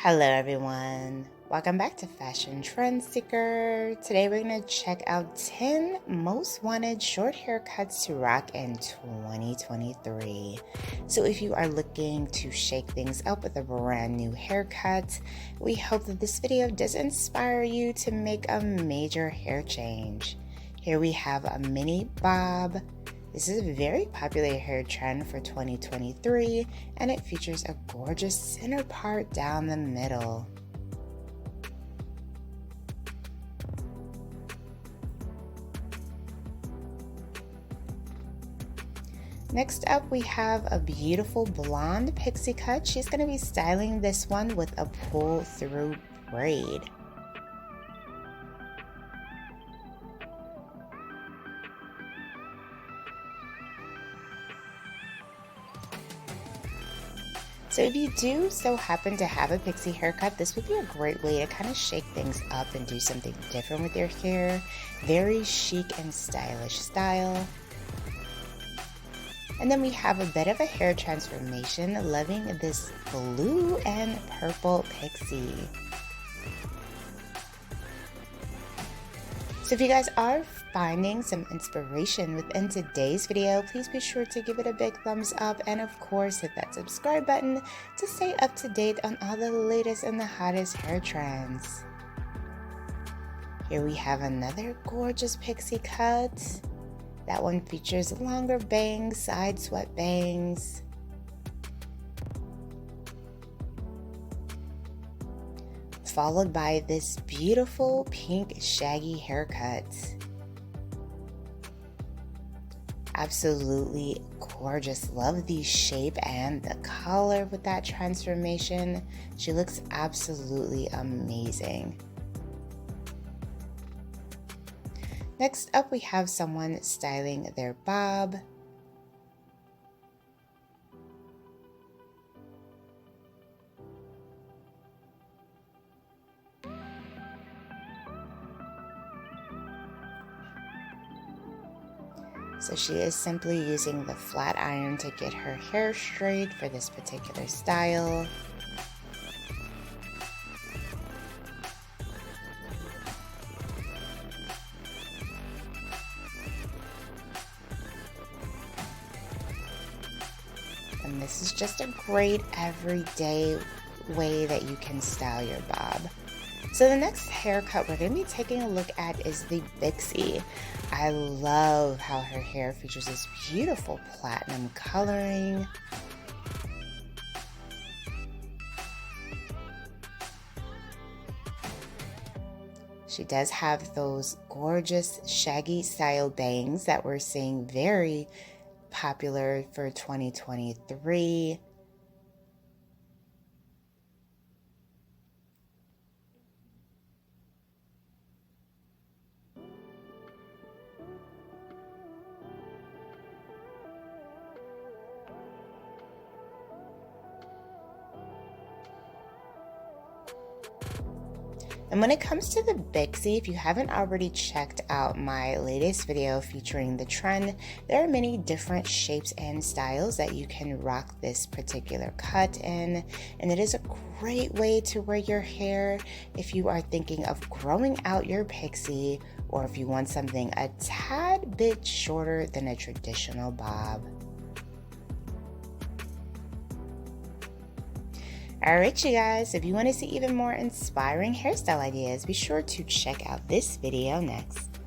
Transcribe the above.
Hello everyone, welcome back to Fashion Trend Seeker. Today we're going to check out 10 most wanted short haircuts to rock in 2023. So if you are looking to shake things up with a brand new haircut, we hope that this video does inspire you to make a major hair change. Here we have a mini bob. This is a very popular hair trend for 2023, and it features a gorgeous center part down the middle. Next up, we have a beautiful blonde pixie cut. She's going to be styling this one with a pull-through braid. So if you do so happen to have a pixie haircut, this would be a great way to kind of shake things up and do something different with your hair. Very chic and stylish style. And then we have a bit of a hair transformation, loving this blue and purple pixie. So if you guys are finding some inspiration within today's video, please be sure to give it a big thumbs up and of course hit that subscribe button to stay up to date on all the latest and the hottest hair trends. Here we have another gorgeous pixie cut. That one features longer bangs, side swept bangs. Followed by this beautiful pink shaggy haircut. Absolutely gorgeous. Love the shape and the color with that transformation. She looks absolutely amazing. Next up, we have someone styling their bob. So she is simply using the flat iron to get her hair straight for this particular style. And this is just a great everyday way that you can style your bob. So the next haircut we're going to be taking a look at is the pixie. I love how her hair features this beautiful platinum coloring. She does have those gorgeous shaggy style bangs that we're seeing very popular for 2023. And when it comes to the pixie, if you haven't already checked out my latest video featuring the trend, there are many different shapes and styles that you can rock this particular cut in. And it is a great way to wear your hair if you are thinking of growing out your pixie or if you want something a tad bit shorter than a traditional bob. Alright you guys, if you want to see even more inspiring hairstyle ideas, be sure to check out this video next.